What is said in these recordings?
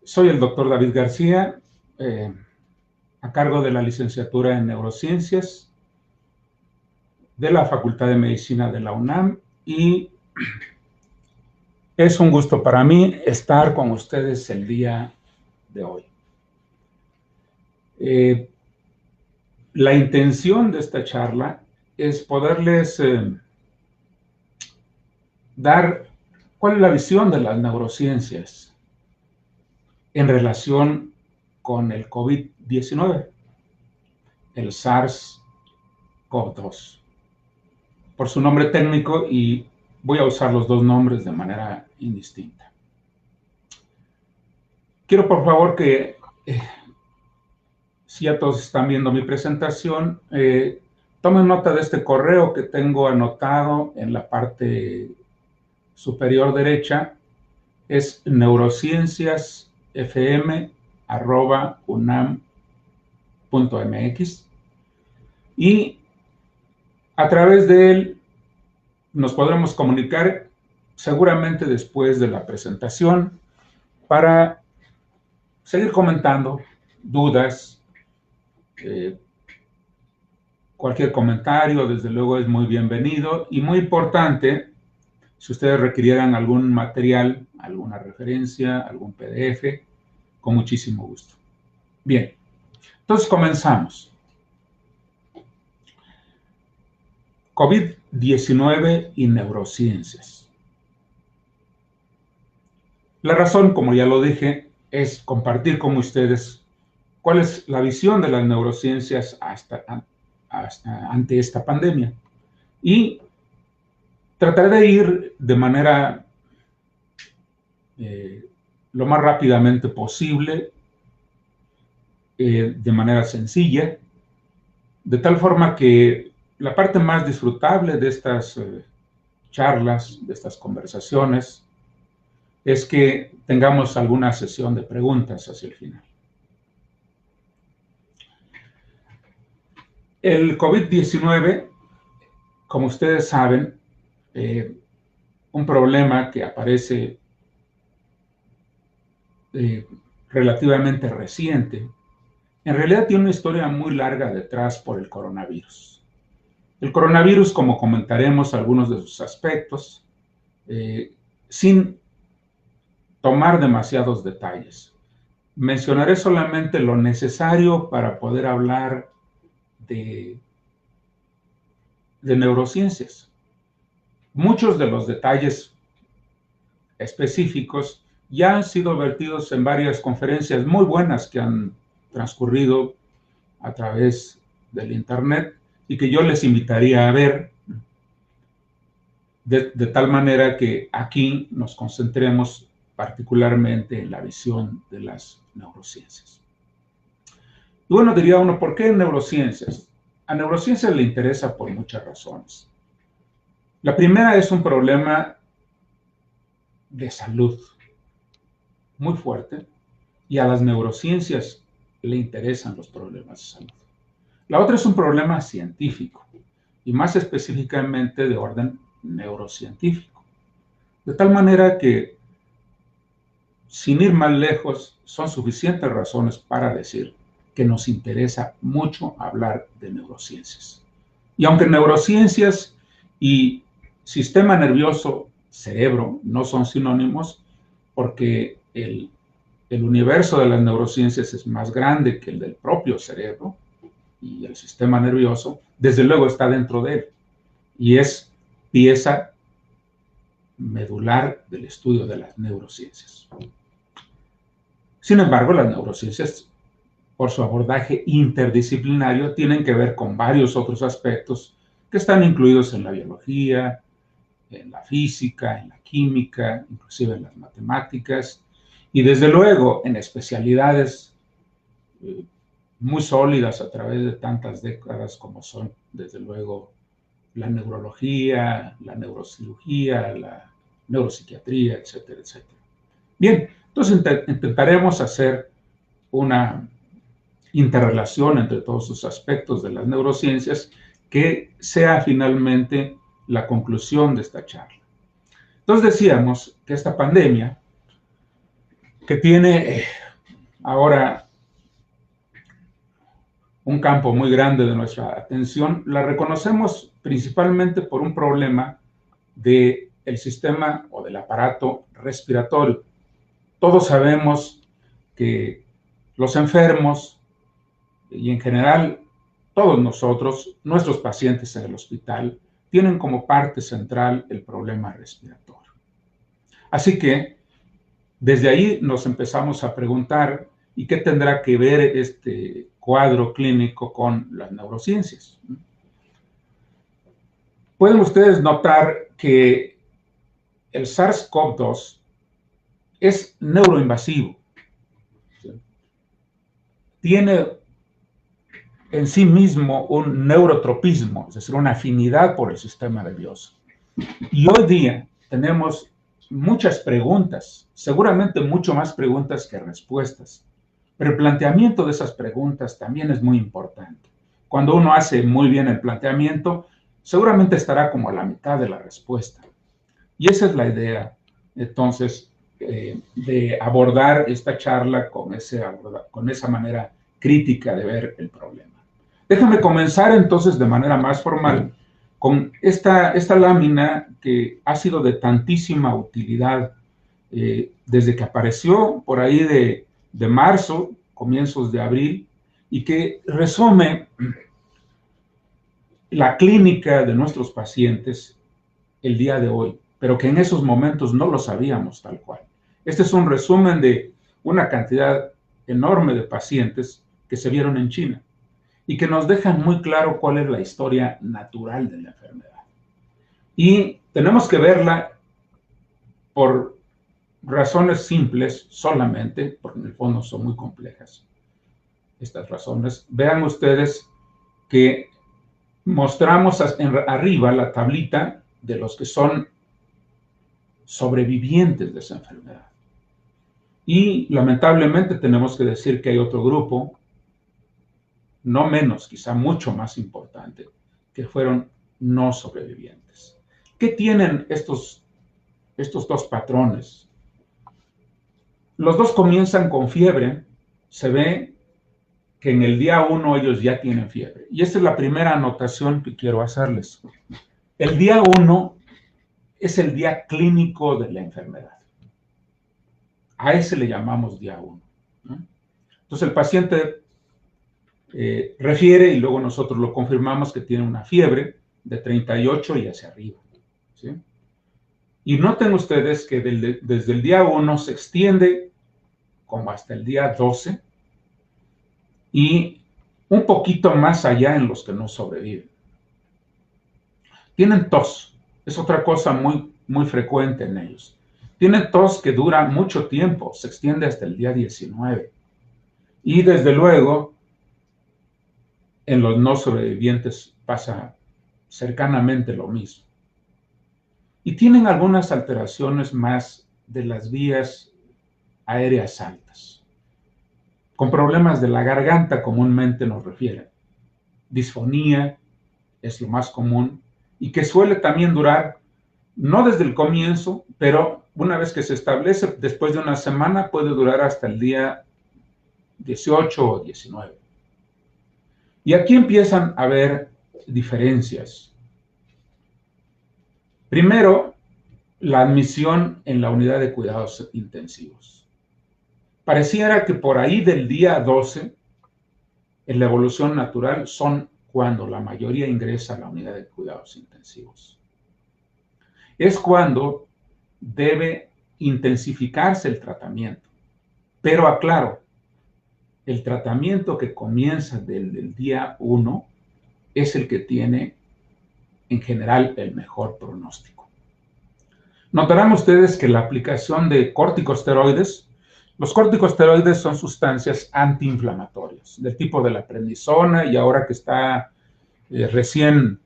Soy el doctor David García, a cargo de la licenciatura en Neurociencias de la Facultad de Medicina de la UNAM, y es un gusto para mí estar con ustedes el día de hoy. La intención de esta charla es poderles dar cuál es la visión de las neurociencias en relación con el COVID-19, el SARS-CoV-2, por su nombre técnico, y voy a usar los dos nombres de manera indistinta. Quiero, por favor, que si ya todos están viendo mi presentación, tomen nota de este correo que tengo anotado en la parte superior derecha. Es neurocienciasfm@unam.mx, y a través de él nos podremos comunicar seguramente después de la presentación para seguir comentando dudas. Cualquier comentario, desde luego, es muy bienvenido, y muy importante, si ustedes requirieran algún material, alguna referencia, algún PDF, con muchísimo gusto. Bien, entonces comenzamos. COVID-19 y neurociencias. La razón, como ya lo dije, es compartir con ustedes cuál es la visión de las neurociencias ante esta pandemia, y trataré de ir de manera lo más rápidamente posible, de manera sencilla, de tal forma que la parte más disfrutable de estas charlas, de estas conversaciones, es que tengamos alguna sesión de preguntas hacia el final. El COVID-19, como ustedes saben, un problema que aparece relativamente reciente, en realidad tiene una historia muy larga detrás por el coronavirus. El coronavirus, como comentaremos algunos de sus aspectos, sin tomar demasiados detalles, mencionaré solamente lo necesario para poder hablar de neurociencias. Muchos de los detalles específicos ya han sido vertidos en varias conferencias muy buenas que han transcurrido a través del internet, y que yo les invitaría a ver, de tal manera que aquí nos concentremos particularmente en la visión de las neurociencias. Y bueno, diría uno, ¿por qué neurociencias? A neurociencias le interesa por muchas razones. La primera es un problema de salud muy fuerte, y a las neurociencias le interesan los problemas de salud. La otra es un problema científico, y más específicamente de orden neurocientífico. De tal manera que, sin ir más lejos, son suficientes razones para decir que nos interesa mucho hablar de neurociencias. Y aunque neurociencias y sistema nervioso, cerebro, no son sinónimos, porque el universo de las neurociencias es más grande que el del propio cerebro, y el sistema nervioso, desde luego, está dentro de él, y es pieza medular del estudio de las neurociencias. Sin embargo, las neurociencias, por su abordaje interdisciplinario, tienen que ver con varios otros aspectos que están incluidos en la biología, en la física, en la química, inclusive en las matemáticas, y desde luego en especialidades muy sólidas a través de tantas décadas, como son, desde luego, la neurología, la neurocirugía, la neuropsiquiatría, etcétera, etcétera. Bien, entonces intentaremos hacer una interrelación entre todos los aspectos de las neurociencias que sea finalmente la conclusión de esta charla. Entonces decíamos que esta pandemia que tiene ahora un campo muy grande de nuestra atención, la reconocemos principalmente por un problema del sistema o del aparato respiratorio. Todos sabemos que los enfermos y en general todos nosotros, nuestros pacientes en el hospital, tienen como parte central el problema respiratorio. Así que desde ahí nos empezamos a preguntar, ¿y qué tendrá que ver este cuadro clínico con las neurociencias? Pueden ustedes notar que el SARS-CoV-2 es neuroinvasivo. Tiene en sí mismo un neurotropismo, es decir, una afinidad por el sistema nervioso. Y hoy día tenemos muchas preguntas, seguramente mucho más preguntas que respuestas, pero el planteamiento de esas preguntas también es muy importante. Cuando uno hace muy bien el planteamiento, seguramente estará como a la mitad de la respuesta. Y esa es la idea, entonces, de abordar esta charla con esa manera crítica de ver el problema. Déjame comenzar entonces de manera más formal con esta lámina que ha sido de tantísima utilidad desde que apareció por ahí de marzo, comienzos de abril, y que resume la clínica de nuestros pacientes el día de hoy, pero que en esos momentos no lo sabíamos tal cual. Este es un resumen de una cantidad enorme de pacientes que se vieron en China y que nos dejan muy claro cuál es la historia natural de la enfermedad. Y tenemos que verla por razones simples solamente, porque en el fondo son muy complejas estas razones. Vean ustedes que mostramos arriba la tablita de los que son sobrevivientes de esa enfermedad. Y lamentablemente tenemos que decir que hay otro grupo, no menos, quizá mucho más importante, que fueron no sobrevivientes. ¿Qué tienen estos dos patrones? Los dos comienzan con fiebre. Se ve que en el día 1 ellos ya tienen fiebre. Y esta es la primera anotación que quiero hacerles. El día 1 es el día clínico de la enfermedad. A ese le llamamos día 1. Entonces el paciente refiere y luego nosotros lo confirmamos que tiene una fiebre de 38 y hacia arriba. ¿Sí? Y noten ustedes que desde el día 1 se extiende como hasta el día 12 y un poquito más allá en los que no sobreviven. Tienen tos, es otra cosa muy, muy frecuente en ellos. Tienen tos que dura mucho tiempo, se extiende hasta el día 19. Y desde luego, en los no sobrevivientes pasa cercanamente lo mismo. Y tienen algunas alteraciones más de las vías aéreas altas, con problemas de la garganta comúnmente nos refieren. Disfonía es lo más común y que suele también durar, no desde el comienzo, pero una vez que se establece, después de una semana puede durar hasta el día 18 o 19. Y aquí empiezan a haber diferencias. Primero, la admisión en la unidad de cuidados intensivos. Pareciera que por ahí del día 12, en la evolución natural, son cuando la mayoría ingresa a la unidad de cuidados intensivos. Es cuando debe intensificarse el tratamiento. Pero aclaro, el tratamiento que comienza del día 1 es el que tiene en general el mejor pronóstico. Notarán ustedes que la aplicación de corticosteroides, los corticosteroides son sustancias antiinflamatorias, del tipo de la prednisona y ahora que está recién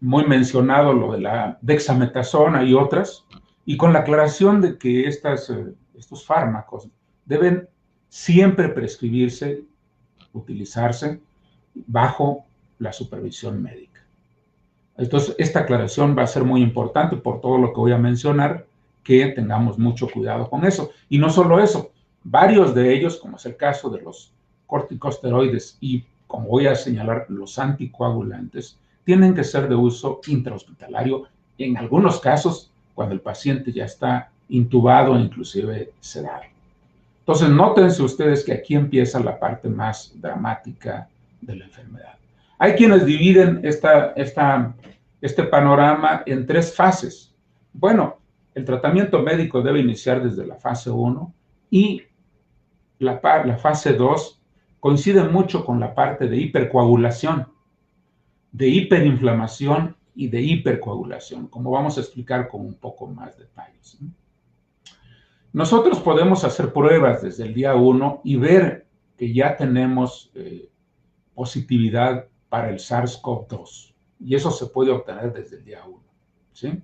muy mencionado lo de la dexametasona y otras, y con la aclaración de que estos fármacos deben siempre prescribirse, utilizarse bajo la supervisión médica. Entonces, esta aclaración va a ser muy importante por todo lo que voy a mencionar, que tengamos mucho cuidado con eso. Y no solo eso, varios de ellos, como es el caso de los corticosteroides y, como voy a señalar, los anticoagulantes, tienen que ser de uso intrahospitalario, en algunos casos cuando el paciente ya está intubado e inclusive sedado. Entonces, nótense ustedes que aquí empieza la parte más dramática de la enfermedad. Hay quienes dividen este panorama en 3 fases. Bueno, el tratamiento médico debe iniciar desde la fase 1 y la fase 2 coincide mucho con la parte de hipercoagulación, de hiperinflamación y de hipercoagulación, como vamos a explicar con un poco más detalles. Nosotros podemos hacer pruebas desde el día 1 y ver que ya tenemos positividad para el SARS-CoV-2, y eso se puede obtener desde el día 1, ¿sí?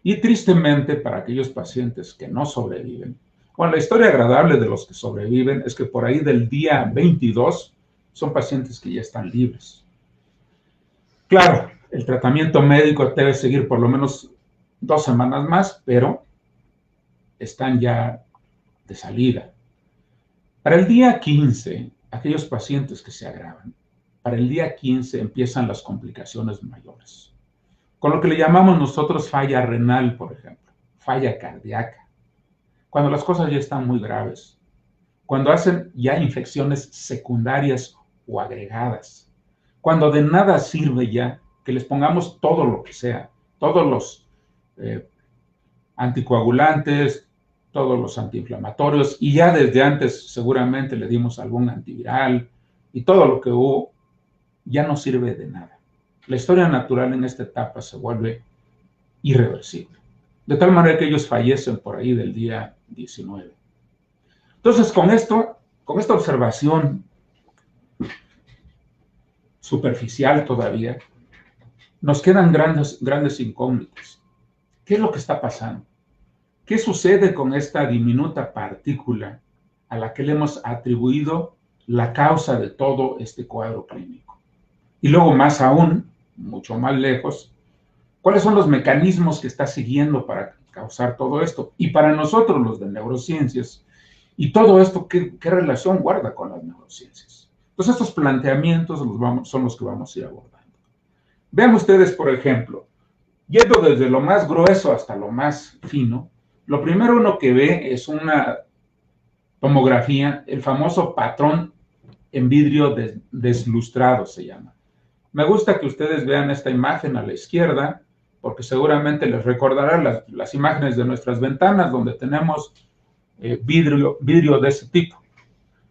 Y tristemente, para aquellos pacientes que no sobreviven, bueno, la historia agradable de los que sobreviven es que por ahí del día 22 son pacientes que ya están libres. Claro, el tratamiento médico debe seguir por lo menos 2 semanas más, pero están ya de salida. Para el día 15, aquellos pacientes que se agravan, para el día 15 empiezan las complicaciones mayores, con lo que le llamamos nosotros falla renal, por ejemplo, falla cardíaca, cuando las cosas ya están muy graves, cuando hacen ya infecciones secundarias o agregadas, cuando de nada sirve ya que les pongamos todo lo que sea, todos los anticoagulantes, todos los antiinflamatorios, y ya desde antes seguramente le dimos algún antiviral, y todo lo que hubo ya no sirve de nada. La historia natural en esta etapa se vuelve irreversible, de tal manera que ellos fallecen por ahí del día 19. Entonces, con esta observación superficial todavía, nos quedan grandes incógnitas. ¿Qué es lo que está pasando? ¿Qué sucede con esta diminuta partícula a la que le hemos atribuido la causa de todo este cuadro clínico? Y luego, más aún, mucho más lejos, ¿cuáles son los mecanismos que está siguiendo para causar todo esto? Y para nosotros, los de neurociencias, y todo esto, ¿qué relación guarda con las neurociencias? Entonces, estos planteamientos son los que vamos a ir abordando. Vean ustedes, por ejemplo, yendo desde lo más grueso hasta lo más fino, lo primero uno que ve es una tomografía, el famoso patrón en vidrio deslustrado se llama. Me gusta que ustedes vean esta imagen a la izquierda, porque seguramente les recordará las imágenes de nuestras ventanas donde tenemos vidrio de ese tipo.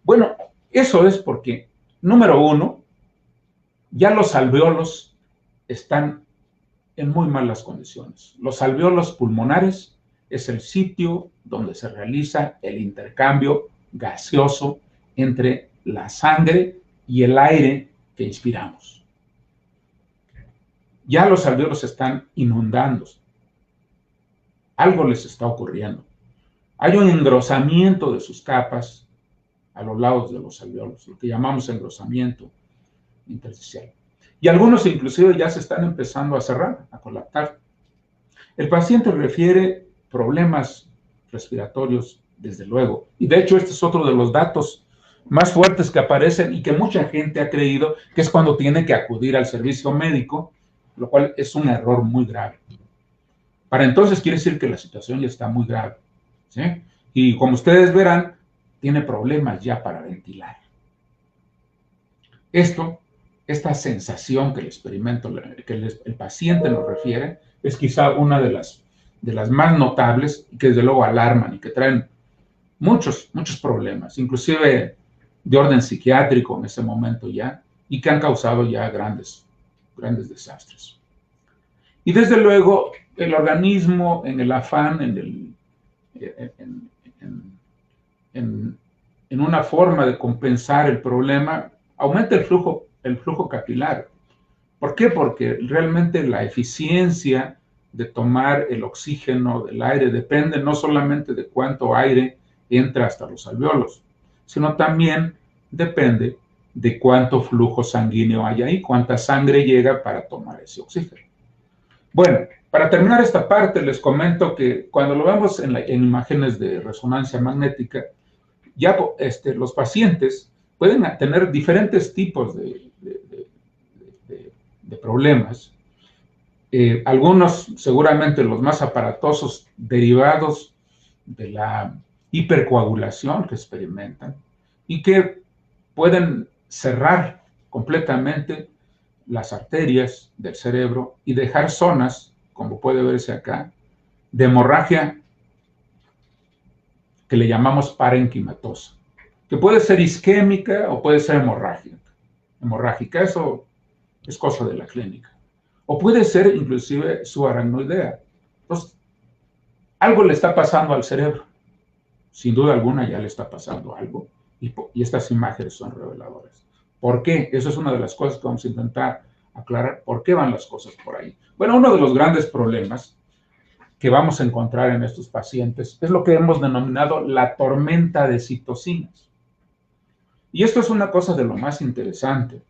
Bueno, eso es porque, número 1, ya los alveolos están en muy malas condiciones. Los alveolos pulmonares es el sitio donde se realiza el intercambio gaseoso entre la sangre y el aire que inspiramos. Ya los alveolos están inundando. Algo les está ocurriendo. Hay un engrosamiento de sus capas a los lados de los alveolos, lo que llamamos engrosamiento intersticial. Y algunos inclusive ya se están empezando a cerrar, a colapsar. El paciente refiere problemas respiratorios, desde luego. Y de hecho, este es otro de los datos más fuertes que aparecen y que mucha gente ha creído que es cuando tiene que acudir al servicio médico, lo cual es un error muy grave. Para entonces quiere decir que la situación ya está muy grave, ¿sí? Y como ustedes verán, tiene problemas ya para ventilar. Esta sensación que el paciente nos refiere es quizá una de las más notables y que desde luego alarman y que traen muchos problemas, inclusive de orden psiquiátrico en ese momento ya, y que han causado ya grandes desastres. Y desde luego el organismo, en el afán, en una forma de compensar el problema, aumenta el flujo capilar. ¿Por qué? Porque realmente la eficiencia de tomar el oxígeno del aire depende no solamente de cuánto aire entra hasta los alveolos, sino también depende de cuánto flujo sanguíneo hay ahí, cuánta sangre llega para tomar ese oxígeno. Bueno, Para terminar esta parte, les comento que cuando lo vemos en imágenes de resonancia magnética, ya los pacientes pueden tener diferentes tipos de problemas. Algunos, seguramente los más aparatosos, derivados de la hipercoagulación que experimentan y que pueden cerrar completamente las arterias del cerebro y dejar zonas, como puede verse acá, de hemorragia que le llamamos parenquimatosa, que puede ser isquémica o puede ser hemorrágica. Eso es cosa de la clínica. O puede ser inclusive subaracnoidea. Entonces, algo le está pasando al cerebro. Sin duda alguna ya le está pasando algo. Y estas imágenes son reveladoras. ¿Por qué? Eso es una de las cosas que vamos a intentar aclarar. ¿Por qué van las cosas por ahí? Bueno, uno de los grandes problemas que vamos a encontrar en estos pacientes es lo que hemos denominado la tormenta de citocinas. Y esto es una cosa de lo más interesante.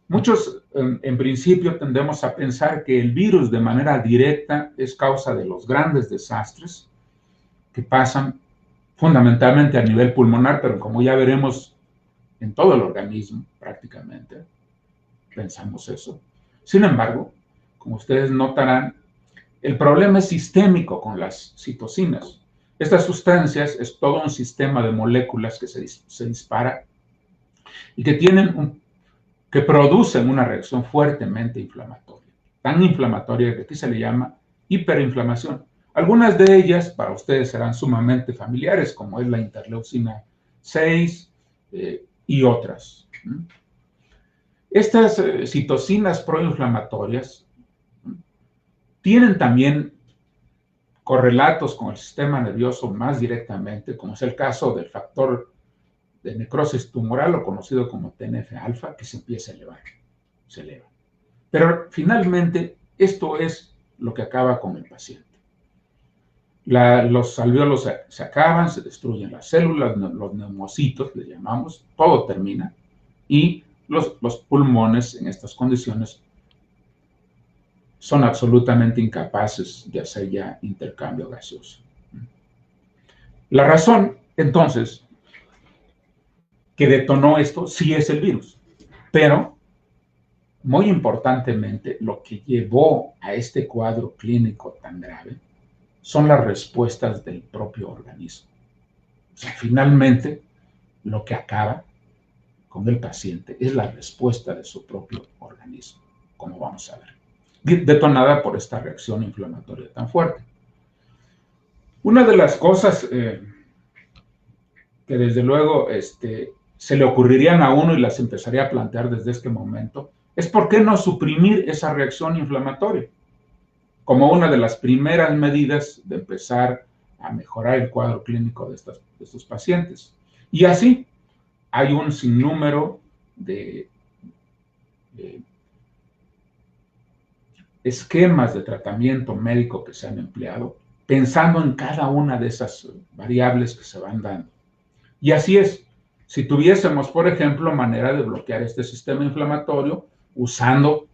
Muchos, en principio, tendemos a pensar que el virus de manera directa es causa de los grandes desastres que pasan fundamentalmente a nivel pulmonar, pero como ya veremos en todo el organismo prácticamente, pensamos eso. Sin embargo, como ustedes notarán, el problema es sistémico con las citocinas. Estas sustancias es todo un sistema de moléculas que se dispara y que producen una reacción fuertemente inflamatoria. Tan inflamatoria que aquí se le llama hiperinflamación. Algunas de ellas para ustedes serán sumamente familiares, como es la interleucina 6 y otras. Estas citocinas proinflamatorias tienen también correlatos con el sistema nervioso más directamente, como es el caso del factor de necrosis tumoral, o conocido como TNF-alfa, que se empieza a elevar, se eleva. Pero finalmente, esto es lo que acaba con el paciente. Los alvéolos se acaban, se destruyen las células, los neumocitos, le llamamos, todo termina, y los pulmones en estas condiciones son absolutamente incapaces de hacer ya intercambio gaseoso. La razón, entonces, que detonó esto sí es el virus, pero muy importantemente lo que llevó a este cuadro clínico tan grave son las respuestas del propio organismo. O sea, finalmente lo que acaba con el paciente es la respuesta de su propio organismo, como vamos a ver, detonada por esta reacción inflamatoria tan fuerte. Una de las cosas que desde luego se le ocurrirían a uno y las empezaría a plantear desde este momento, es por qué no suprimir esa reacción inflamatoria, como una de las primeras medidas de empezar a mejorar el cuadro clínico de estos pacientes. Y así hay un sinnúmero de esquemas de tratamiento médico que se han empleado, pensando en cada una de esas variables que se van dando. Y así es. Si tuviésemos, por ejemplo, manera de bloquear este sistema inflamatorio usando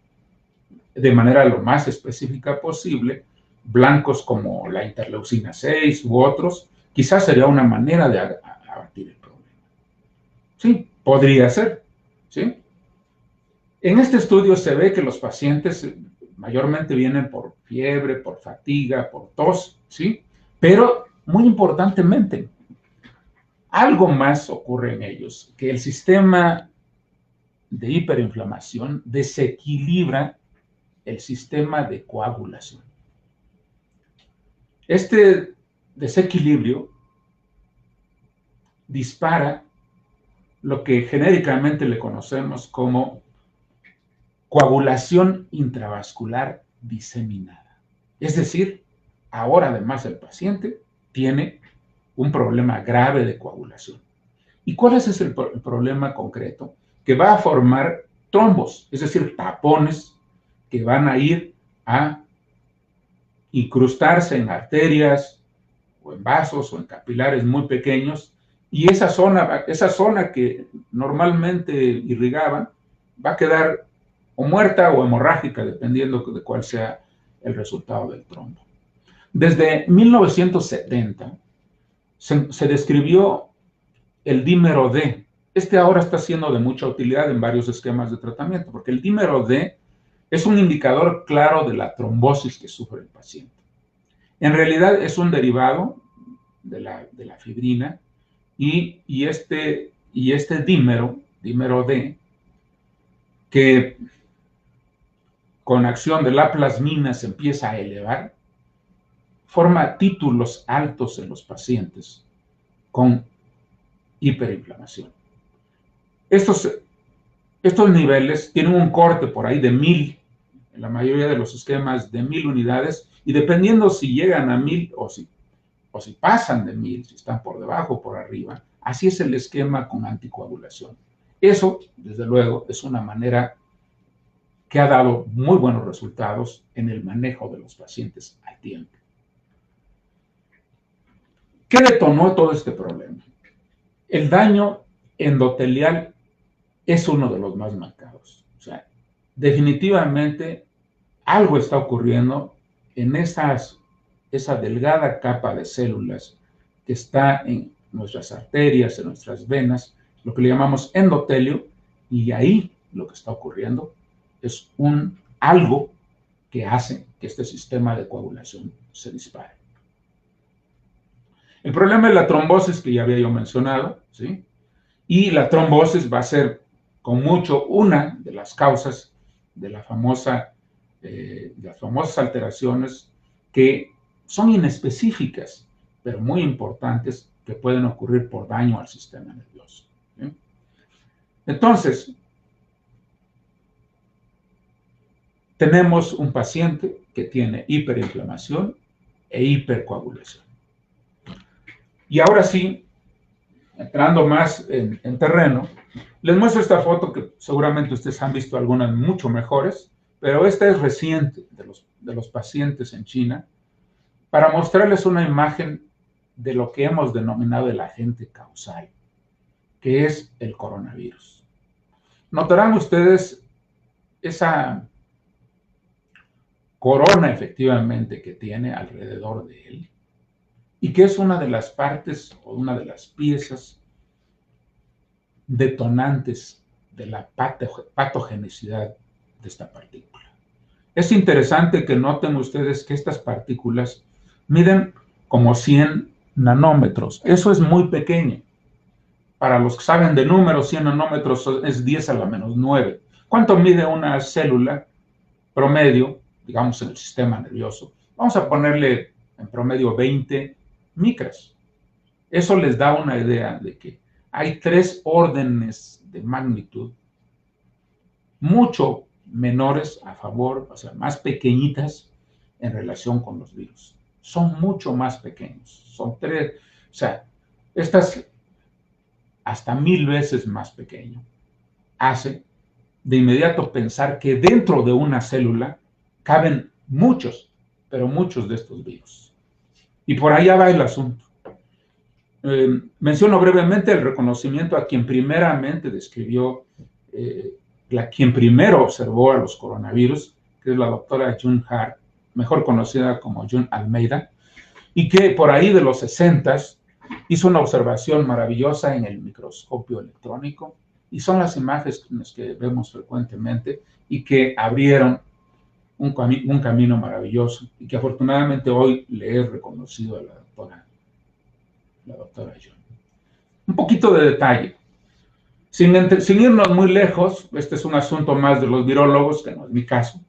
de manera lo más específica posible blancos como la interleucina 6 u otros, quizás sería una manera de abatir el problema. Sí, podría ser. ¿Sí? En este estudio se ve que los pacientes mayormente vienen por fiebre, por fatiga, por tos, ¿sí? Pero, muy importantemente, algo más ocurre en ellos, que el sistema de hiperinflamación desequilibra el sistema de coagulación. Este desequilibrio dispara lo que genéricamente le conocemos como coagulación intravascular diseminada. Es decir, ahora además el paciente tiene un problema grave de coagulación. ¿Y cuál es el problema concreto? Que va a formar trombos, es decir, tapones que van a ir a incrustarse en arterias o en vasos o en capilares muy pequeños, y esa zona que normalmente irrigaban va a quedar o muerta o hemorrágica, dependiendo de cuál sea el resultado del trombo. Desde 1970 se describió el dímero D. Este ahora está siendo de mucha utilidad en varios esquemas de tratamiento, porque el dímero D es un indicador claro de la trombosis que sufre el paciente. En realidad es un derivado de la fibrina y este dímero D, que con acción de la plasmina se empieza a elevar, forma títulos altos en los pacientes con hiperinflamación. Estos niveles tienen un corte por ahí de 1000, en la mayoría de los esquemas de 1000 unidades, y dependiendo si llegan a 1000 o si pasan de 1000, si están por debajo o por arriba, así es el esquema con anticoagulación. Eso, desde luego, es una manera que ha dado muy buenos resultados en el manejo de los pacientes a tiempo. ¿Qué detonó todo este problema? El daño endotelial es uno de los más marcados. O sea, definitivamente algo está ocurriendo en esa delgada capa de células que está en nuestras arterias, en nuestras venas, lo que le llamamos endotelio, y ahí lo que está ocurriendo es algo que hace que este sistema de coagulación se dispare. El problema es la trombosis, que ya había yo mencionado, ¿sí? Y la trombosis va a ser con mucho una de las causas de las famosas alteraciones que son inespecíficas, pero muy importantes, que pueden ocurrir por daño al sistema nervioso, ¿sí? Entonces, tenemos un paciente que tiene hiperinflamación e hipercoagulación. Y ahora sí, entrando más en terreno, les muestro esta foto que seguramente ustedes han visto algunas mucho mejores, pero esta es reciente de los pacientes en China, para mostrarles una imagen de lo que hemos denominado el agente causal, que es el coronavirus. Notarán ustedes esa corona efectivamente que tiene alrededor de él, y que es una de las partes o una de las piezas detonantes de la patogenicidad de esta partícula. Es interesante que noten ustedes que estas partículas miden como 100 nanómetros. Eso es muy pequeño. Para los que saben de números, 100 nanómetros es 10 a la menos 9. ¿Cuánto mide una célula promedio, digamos, en el sistema nervioso? Vamos a ponerle en promedio 20 micras. Eso les da una idea de que hay 3 órdenes de magnitud mucho menores a favor, o sea, más pequeñitas en relación con los virus. Son mucho más pequeños. Son 3, o sea, estas hasta 1000 veces más pequeño. Hace de inmediato pensar que dentro de una célula caben muchos, pero muchos de estos virus. Y por allá va el asunto. Menciono brevemente el reconocimiento a quien primeramente describió, quien primero observó a los coronavirus, que es la doctora June Hart, mejor conocida como June Almeida, y que por ahí de los 60s hizo una observación maravillosa en el microscopio electrónico, y son las imágenes que vemos frecuentemente y que abrieron un camino maravilloso, y que afortunadamente hoy le he reconocido a la doctora June. Un poquito de detalle. Sin irnos muy lejos, este es un asunto más de los virólogos, que no es mi caso,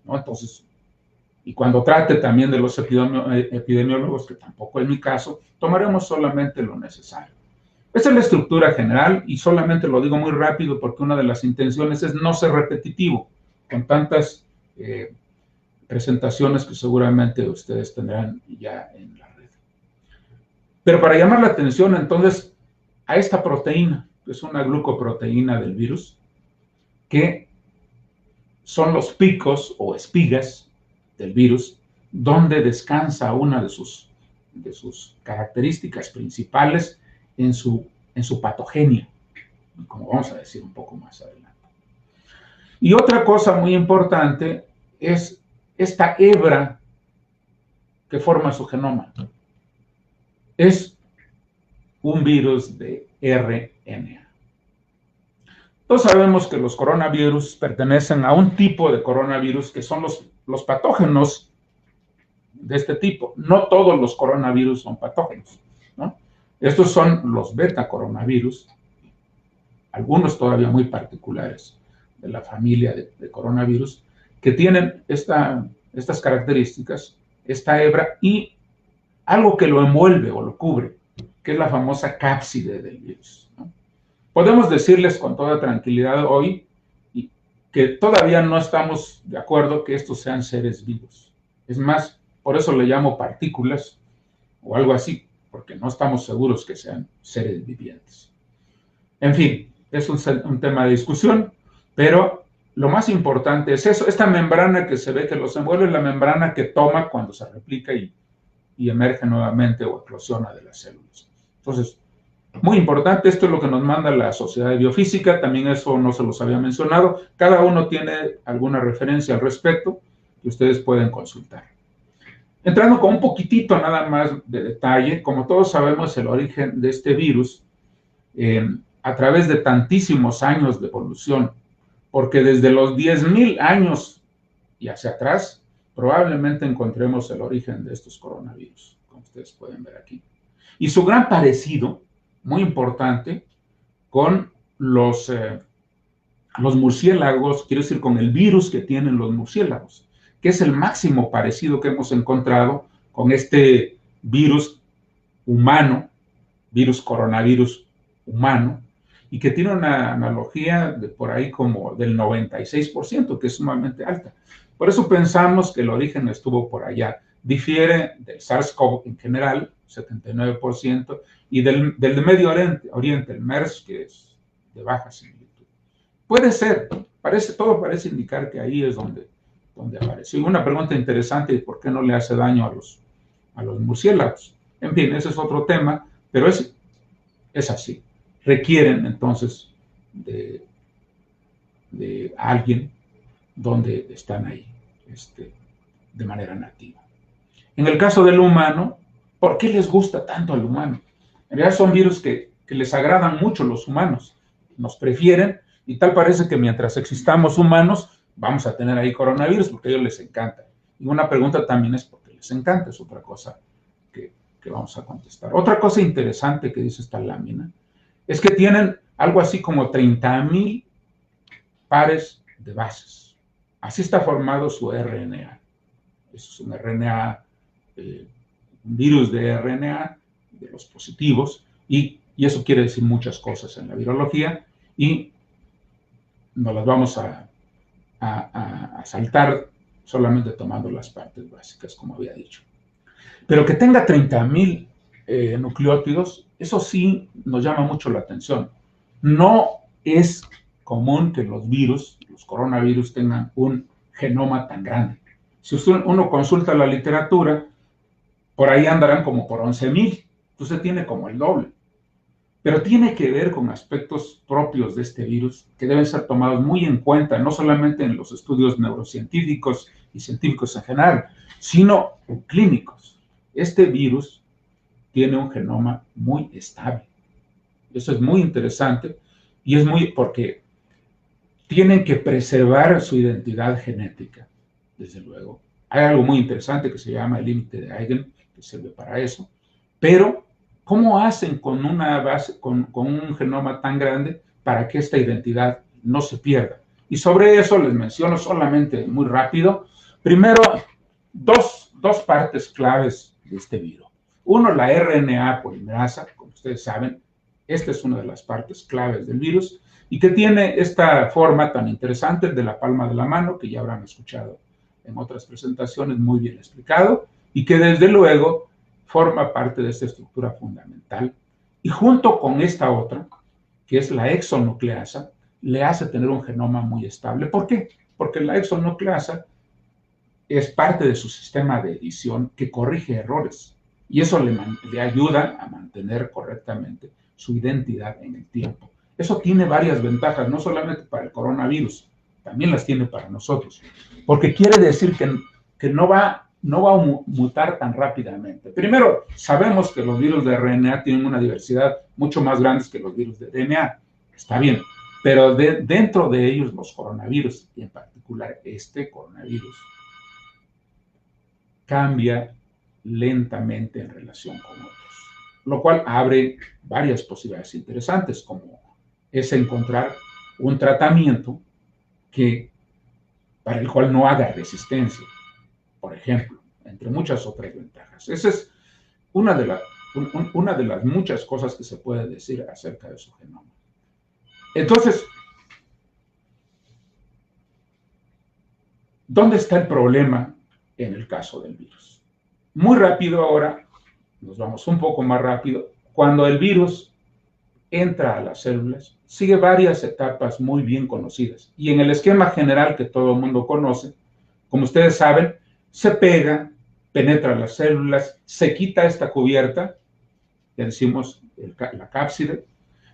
¿no? Entonces, y cuando trate también de los epidemiólogos, que tampoco es mi caso, tomaremos solamente lo necesario. Esa es la estructura general, y solamente lo digo muy rápido porque una de las intenciones es no ser repetitivo, con tantas presentaciones que seguramente ustedes tendrán ya en la red. Pero para llamar la atención entonces a esta proteína, que es una glucoproteína del virus, que son los picos o espigas del virus, donde descansa una de sus características principales en su patogenia, como vamos a decir un poco más adelante. Y otra cosa muy importante es esta hebra que forma su genoma es un virus de RNA. Todos sabemos que los coronavirus pertenecen a un tipo de coronavirus que son los patógenos de este tipo. No todos los coronavirus son patógenos, ¿no? Estos son los beta coronavirus, algunos todavía muy particulares de la familia de coronavirus, que tienen estas características, esta hebra y algo que lo envuelve o lo cubre, que es la famosa cápside del virus, ¿no? Podemos decirles con toda tranquilidad hoy que todavía no estamos de acuerdo que estos sean seres vivos. Es más, por eso le llamo partículas o algo así, porque no estamos seguros que sean seres vivientes. En fin, es un tema de discusión, pero lo más importante es eso, esta membrana que se ve que los envuelve es la membrana que toma cuando se replica y emerge nuevamente o eclosiona de las células. Entonces, muy importante, esto es lo que nos manda la Sociedad de Biofísica, también eso no se los había mencionado, cada uno tiene alguna referencia al respecto que ustedes pueden consultar. Entrando con un poquitito nada más de detalle, como todos sabemos el origen de este virus, a través de tantísimos años de evolución, porque desde los 10.000 años y hacia atrás, probablemente encontremos el origen de estos coronavirus, como ustedes pueden ver aquí. Y su gran parecido, muy importante, con los murciélagos, quiero decir, con el virus que tienen los murciélagos, que es el máximo parecido que hemos encontrado con este virus humano, virus coronavirus humano, y que tiene una analogía de por ahí como del 96%, que es sumamente alta. Por eso pensamos que el origen estuvo por allá. Difiere del SARS-CoV en general, 79%, y del de Medio Oriente, el MERS, que es de baja similitud. Puede ser, todo parece indicar que ahí es donde apareció. Una pregunta interesante, ¿por qué no le hace daño a los murciélagos? En fin, ese es otro tema, pero es así. Requieren entonces de alguien donde están ahí de manera nativa. En el caso del humano, ¿por qué les gusta tanto al humano? En realidad son virus que les agradan mucho los humanos, nos prefieren y tal parece que mientras existamos humanos vamos a tener ahí coronavirus porque a ellos les encanta. Y una pregunta también es por qué les encanta, es otra cosa que vamos a contestar. Otra cosa interesante que dice esta lámina es que tienen algo así como 30.000 pares de bases. Así está formado su RNA. Eso es un RNA, un virus de RNA, de los positivos, y eso quiere decir muchas cosas en la virología, y nos las vamos a saltar solamente tomando las partes básicas, como había dicho. Pero que tenga 30.000 nucleótidos, eso sí nos llama mucho la atención. No es común que los virus, los coronavirus, tengan un genoma tan grande. Si uno consulta la literatura, por ahí andarán como por 11.000, entonces tiene como el doble. Pero tiene que ver con aspectos propios de este virus que deben ser tomados muy en cuenta, no solamente en los estudios neurocientíficos y científicos en general, sino clínicos. Este virus tiene un genoma muy estable. Eso es muy interesante y es porque tienen que preservar su identidad genética, desde luego. Hay algo muy interesante que se llama el límite de Eigen, que sirve para eso, pero ¿cómo hacen con una base, con un genoma tan grande para que esta identidad no se pierda? Y sobre eso les menciono solamente muy rápido. Primero, dos partes claves de este virus. Uno, la RNA polimerasa, como ustedes saben, esta es una de las partes claves del virus y que tiene esta forma tan interesante de la palma de la mano, que ya habrán escuchado en otras presentaciones, muy bien explicado, y que desde luego forma parte de esta estructura fundamental. Y junto con esta otra, que es la exonucleasa, le hace tener un genoma muy estable. ¿Por qué? Porque la exonucleasa es parte de su sistema de edición que corrige errores y eso le ayuda a mantener correctamente su identidad en el tiempo. Eso tiene varias ventajas, no solamente para el coronavirus, también las tiene para nosotros, porque quiere decir que que no va a mutar tan rápidamente. Primero, sabemos que los virus de RNA tienen una diversidad mucho más grande que los virus de DNA. Está bien, pero dentro de ellos los coronavirus, y en particular este coronavirus, cambia lentamente en relación con otros, lo cual abre varias posibilidades interesantes, como es encontrar un tratamiento para el cual no haga resistencia, por ejemplo, entre muchas otras ventajas. Esa es una de las muchas cosas que se puede decir acerca de su genoma. Entonces, ¿dónde está el problema en el caso del virus? Muy rápido ahora, nos vamos un poco más rápido. Cuando el virus entra a las células, sigue varias etapas muy bien conocidas. Y en el esquema general que todo el mundo conoce, como ustedes saben, se pega, penetra las células, se quita esta cubierta, le decimos la cápside,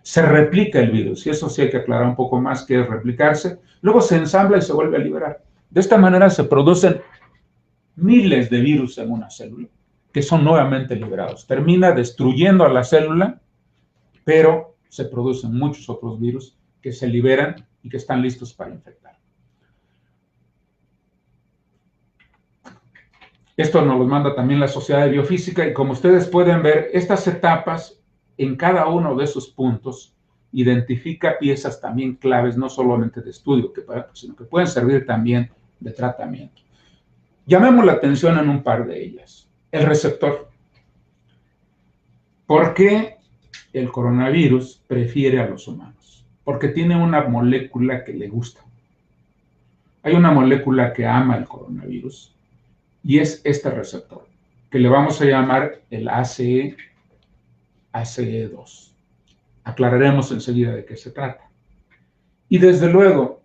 se replica el virus, y eso sí hay que aclarar un poco más qué es replicarse, luego se ensambla y se vuelve a liberar. De esta manera se producen miles de virus en una célula, que son nuevamente liberados. Termina destruyendo a la célula, pero se producen muchos otros virus que se liberan y que están listos para infectar. Esto nos lo manda también la Sociedad de Biofísica, y como ustedes pueden ver, estas etapas, en cada uno de esos puntos, identifica piezas también claves, no solamente de estudio, sino que pueden servir también de tratamiento. Llamemos la atención en un par de ellas. El receptor. ¿Por qué el coronavirus prefiere a los humanos? Porque tiene una molécula que le gusta. Hay una molécula que ama el coronavirus, y es este receptor, que le vamos a llamar el ACE2. Aclararemos enseguida de qué se trata. Y desde luego,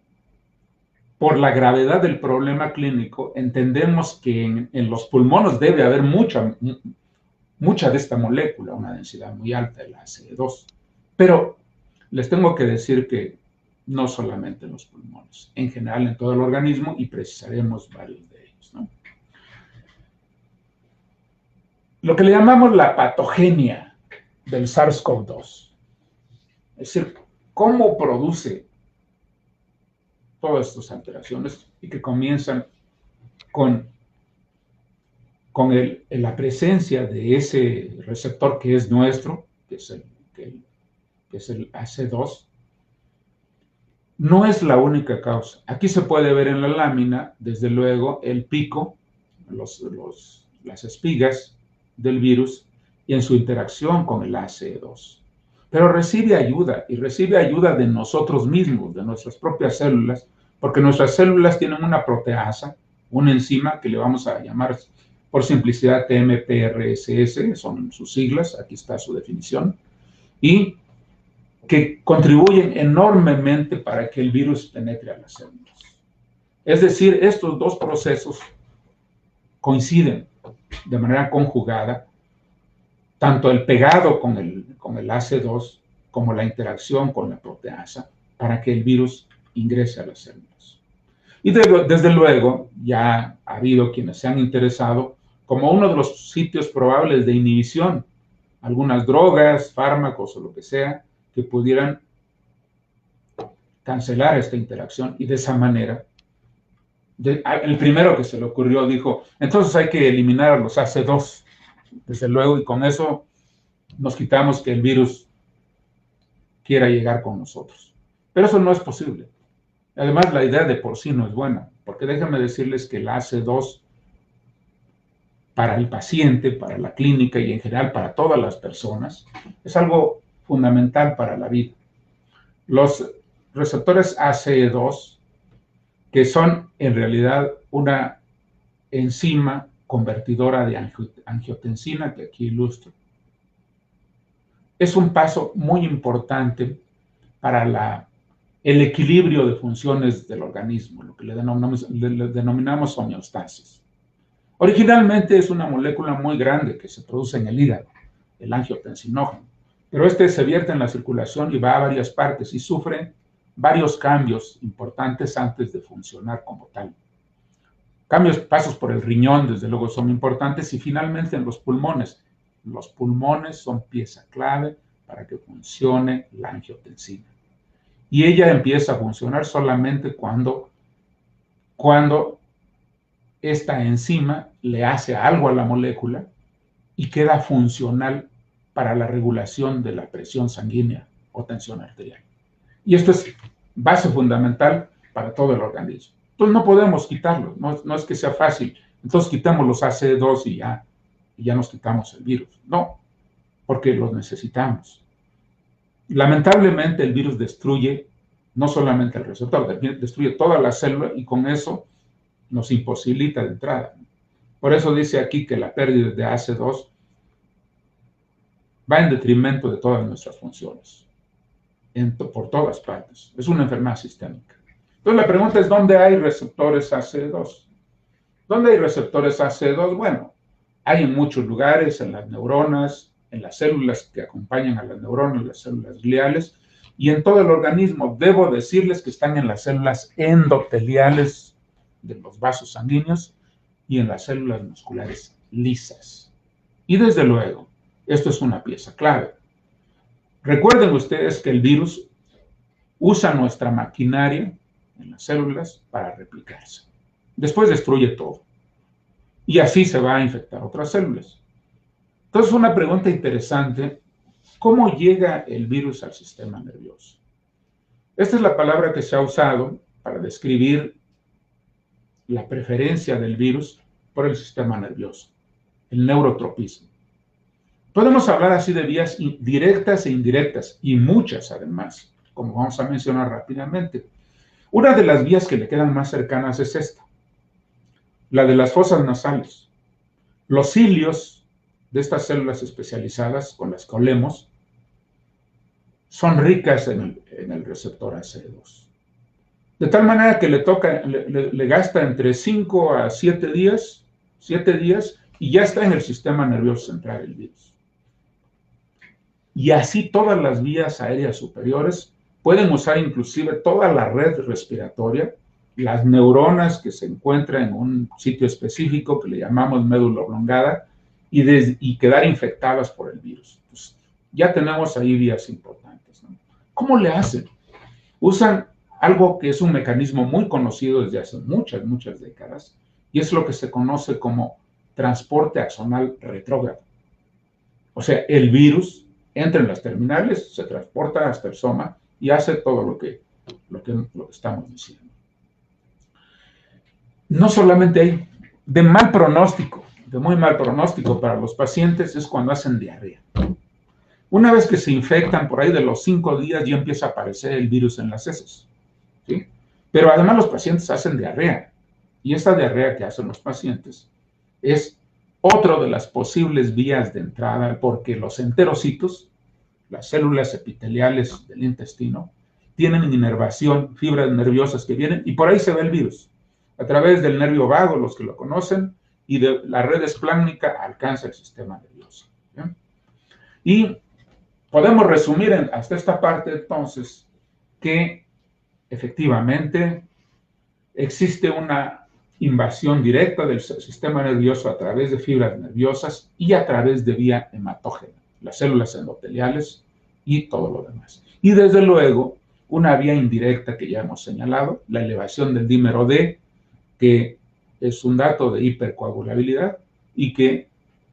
por la gravedad del problema clínico, entendemos que en los pulmones debe haber mucha de esta molécula, una densidad muy alta de la ACE2. Pero les tengo que decir que no solamente en los pulmones, en general en todo el organismo, y precisaremos varios de ellos, ¿no? Lo que le llamamos la patogenia del SARS-CoV-2, es decir, cómo produce todas estas alteraciones y que comienzan con la presencia de ese receptor que es nuestro, que es el AC2, no es la única causa. Aquí se puede ver en la lámina, desde luego, el pico, las espigas del virus y en su interacción con el ACE2. Pero recibe ayuda, y recibe ayuda de nosotros mismos, de nuestras propias células, porque nuestras células tienen una proteasa, una enzima que le vamos a llamar por simplicidad TMPRSS, son sus siglas, aquí está su definición, y que contribuyen enormemente para que el virus penetre a las células. Es decir, estos dos procesos coinciden de manera conjugada, tanto el pegado con el AC2 como la interacción con la proteasa, para que el virus ingrese a las células. Y desde luego, ya ha habido quienes se han interesado como uno de los sitios probables de inhibición, algunas drogas, fármacos o lo que sea, que pudieran cancelar esta interacción, y de esa manera, el primero que se le ocurrió dijo, entonces hay que eliminar a los AC2, desde luego, y con eso nos quitamos que el virus quiera llegar con nosotros. Pero eso no es posible. Además, la idea de por sí no es buena, porque déjenme decirles que el AC2 para el paciente, para la clínica y en general para todas las personas, es algo fundamental para la vida. Los receptores ACE2, que son en realidad una enzima convertidora de angiotensina, que aquí ilustro, es un paso muy importante para el equilibrio de funciones del organismo, lo que le denominamos homeostasis. Originalmente es una molécula muy grande que se produce en el hígado, el angiotensinógeno, pero este se vierte en la circulación y va a varias partes y sufre varios cambios importantes antes de funcionar como tal. Pasos por el riñón, desde luego, son importantes, y finalmente en los pulmones. Los pulmones son pieza clave para que funcione la angiotensina. Y ella empieza a funcionar solamente cuando esta enzima le hace algo a la molécula y queda funcional para la regulación de la presión sanguínea o tensión arterial. Y esto es base fundamental para todo el organismo. Entonces no podemos quitarlo, no es que sea fácil. Entonces quitamos los ACE2 y ya nos quitamos el virus. No, porque los necesitamos. Lamentablemente el virus destruye no solamente el receptor, destruye toda la célula y con eso nos imposibilita de entrada. Por eso dice aquí que la pérdida de ACE2 va en detrimento de todas nuestras funciones, por todas partes. Es una enfermedad sistémica. Entonces la pregunta es, ¿dónde hay receptores ACE2? ¿Dónde hay receptores ACE2? Bueno, hay en muchos lugares, en las neuronas, en las células que acompañan a las neuronas, las células gliales, y en todo el organismo. Debo decirles que están en las células endoteliales de los vasos sanguíneos y en las células musculares lisas. Y desde luego, esto es una pieza clave. Recuerden ustedes que el virus usa nuestra maquinaria en las células para replicarse. Después destruye todo. Y así se va a infectar otras células. Entonces, una pregunta interesante: ¿cómo llega el virus al sistema nervioso? Esta es la palabra que se ha usado para describir la preferencia del virus por el sistema nervioso, el neurotropismo. Podemos hablar así de vías directas e indirectas, y muchas además, como vamos a mencionar rápidamente. Una de las vías que le quedan más cercanas es esta, la de las fosas nasales. Los cilios de estas células especializadas con las que olemos son ricas en el receptor ACE2. De tal manera que le gasta entre 5 a 7 días, y ya está en el sistema nervioso central el virus. Y así todas las vías aéreas superiores pueden usar inclusive toda la red respiratoria, las neuronas que se encuentran en un sitio específico que le llamamos médula oblongada, y quedar infectadas por el virus. Pues ya tenemos ahí vías importantes, ¿no? ¿Cómo le hacen? Usan algo que es un mecanismo muy conocido desde hace muchas, muchas décadas, y es lo que se conoce como transporte axonal retrógrado. O sea, el virus entra en las terminales, se transporta hasta el soma y hace todo lo que estamos diciendo. No solamente hay de mal pronóstico, de muy mal pronóstico para los pacientes, es cuando hacen diarrea. Una vez que se infectan, por ahí de los 5 días ya empieza a aparecer el virus en las heces, ¿sí? Pero además los pacientes hacen diarrea, y esta diarrea que hacen los pacientes es otra de las posibles vías de entrada, porque los enterocitos, las células epiteliales del intestino, tienen inervación, fibras nerviosas que vienen, y por ahí se ve el virus. A través del nervio vago, los que lo conocen, y de la red espláncnica alcanza el sistema nervioso, ¿sí? Y podemos resumir hasta esta parte, entonces, que efectivamente existe una invasión directa del sistema nervioso a través de fibras nerviosas y a través de vía hematógena, las células endoteliales y todo lo demás. Y desde luego, una vía indirecta que ya hemos señalado, la elevación del dímero D, que es un dato de hipercoagulabilidad y que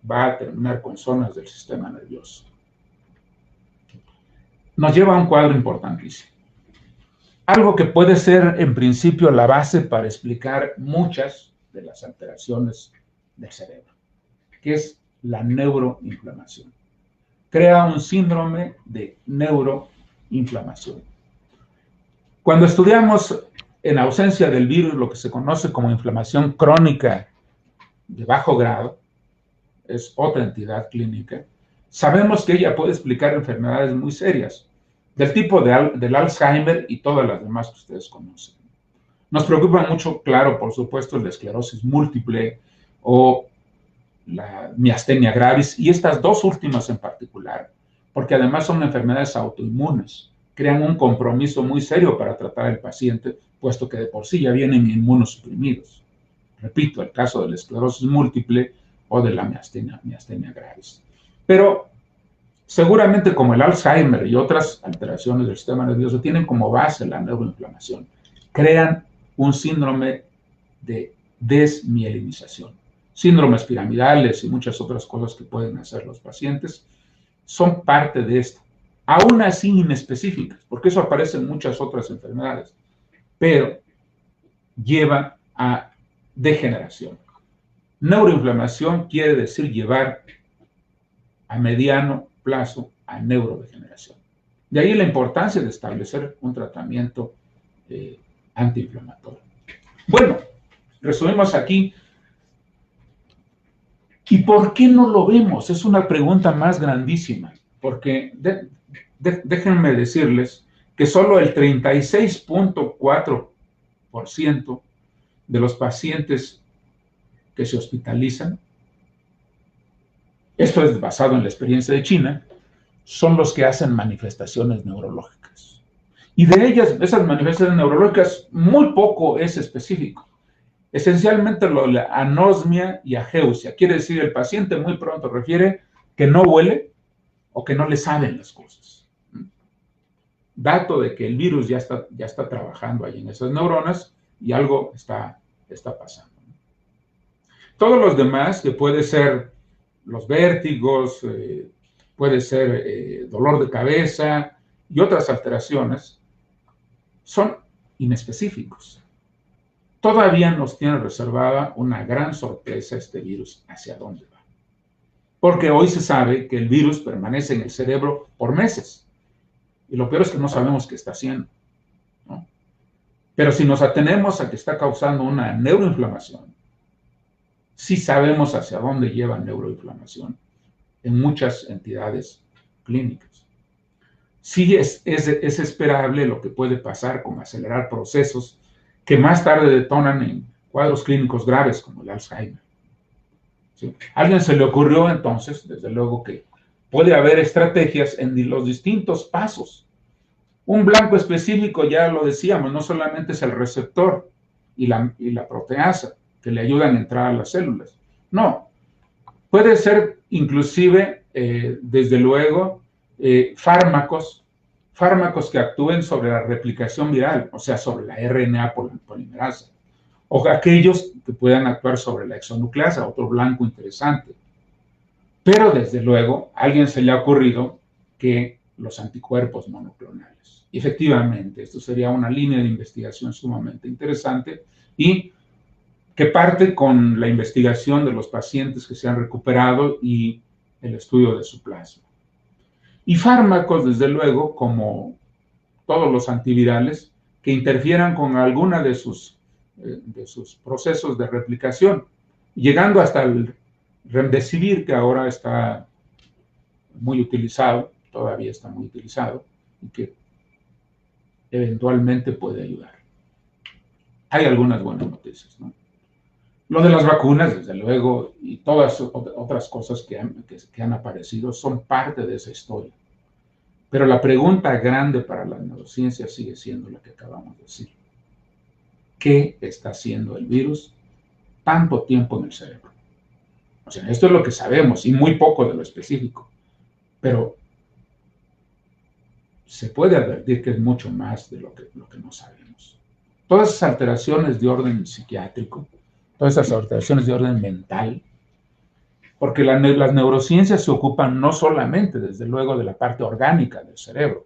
va a terminar con zonas del sistema nervioso. Nos lleva a un cuadro importantísimo. Algo que puede ser, en principio, la base para explicar muchas de las alteraciones del cerebro, que es la neuroinflamación. Crea un síndrome de neuroinflamación. Cuando estudiamos en ausencia del virus lo que se conoce como inflamación crónica de bajo grado, es otra entidad clínica, sabemos que ella puede explicar enfermedades muy serias, del tipo del Alzheimer y todas las demás que ustedes conocen. Nos preocupa mucho, claro, por supuesto, la esclerosis múltiple o la miastenia gravis, y estas dos últimas en particular, porque además son enfermedades autoinmunes, crean un compromiso muy serio para tratar al paciente, puesto que de por sí ya vienen inmunosuprimidos. repito, el caso de la esclerosis múltiple o de la miastenia gravis. Pero seguramente como el Alzheimer y otras alteraciones del sistema nervioso tienen como base la neuroinflamación, crean un síndrome de desmielinización. Síndromes piramidales y muchas otras cosas que pueden hacer los pacientes son parte de esto. Aún así inespecíficas, porque eso aparece en muchas otras enfermedades, pero lleva a degeneración. Neuroinflamación quiere decir llevar a mediano plazo a neurodegeneración. De ahí la importancia de establecer un tratamiento antiinflamatorio. Bueno, resumimos aquí. ¿Y por qué no lo vemos? Es una pregunta más grandísima, porque déjenme decirles que solo el 36.4% de los pacientes que se hospitalizan, esto es basado en la experiencia de China, son los que hacen manifestaciones neurológicas. Y de ellas, esas manifestaciones neurológicas, muy poco es específico. Esencialmente lo de la anosmia y ageusia. Quiere decir, el paciente muy pronto refiere que no huele o que no le saben las cosas. Dato de que el virus ya está trabajando ahí en esas neuronas y algo está pasando. Todos los demás, que puede ser los vértigos, puede ser dolor de cabeza y otras alteraciones, son inespecíficos. Todavía nos tiene reservada una gran sorpresa este virus, hacia dónde va. Porque hoy se sabe que el virus permanece en el cerebro por meses. Y lo peor es que no sabemos qué está haciendo, ¿no? Pero si nos atenemos a que está causando una neuroinflamación, sí sabemos hacia dónde lleva neuroinflamación en muchas entidades clínicas. Sí es esperable lo que puede pasar con acelerar procesos que más tarde detonan en cuadros clínicos graves como el Alzheimer. ¿Sí? A alguien se le ocurrió entonces, desde luego, que puede haber estrategias en los distintos pasos. Un blanco específico, ya lo decíamos, no solamente es el receptor y la proteasa que le ayudan a entrar a las células. No, puede ser inclusive, desde luego, fármacos que actúen sobre la replicación viral, o sea, sobre la RNA polimerasa, o aquellos que puedan actuar sobre la exonucleasa, otro blanco interesante. Pero, desde luego, a alguien se le ha ocurrido que los anticuerpos monoclonales. Y efectivamente, esto sería una línea de investigación sumamente interesante y que parte con la investigación de los pacientes que se han recuperado y el estudio de su plasma. Y fármacos, desde luego, como todos los antivirales, que interfieran con alguna de sus procesos de replicación, llegando hasta el remdesivir, que ahora está muy utilizado, todavía está muy utilizado, y que eventualmente puede ayudar. Hay algunas buenas noticias, ¿no? Lo de las vacunas, desde luego, y todas otras cosas que han aparecido son parte de esa historia. Pero la pregunta grande para la neurociencia sigue siendo la que acabamos de decir. ¿Qué está haciendo el virus tanto tiempo en el cerebro? O sea, esto es lo que sabemos y muy poco de lo específico. Pero se puede advertir que es mucho más de lo que no sabemos. Todas esas alteraciones de orden psiquiátrico, todas esas alteraciones de orden mental, porque las neurociencias se ocupan no solamente, desde luego, de la parte orgánica del cerebro.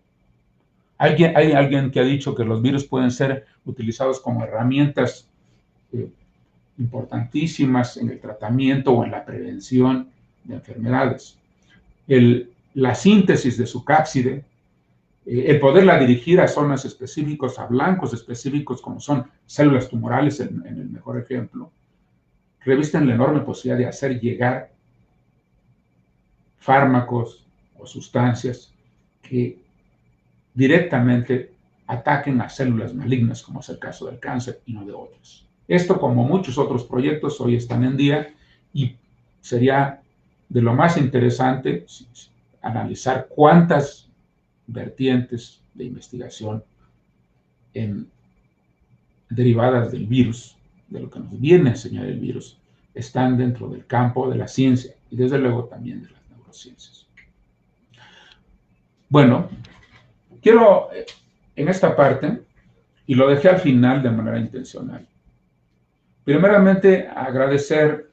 Hay alguien que ha dicho que los virus pueden ser utilizados como herramientas importantísimas en el tratamiento o en la prevención de enfermedades. La síntesis de su cápside, el poderla dirigir a zonas específicas, a blancos específicos, como son células tumorales, en el mejor ejemplo, revisten la enorme posibilidad de hacer llegar fármacos o sustancias que directamente ataquen a células malignas, como es el caso del cáncer y no de otros. Esto, como muchos otros proyectos, hoy están en día y sería de lo más interesante analizar cuántas vertientes de investigación derivadas del virus de lo que nos viene a enseñar el virus, están dentro del campo de la ciencia y desde luego también de las neurociencias. Bueno, quiero en esta parte, y lo dejé al final de manera intencional, primeramente agradecer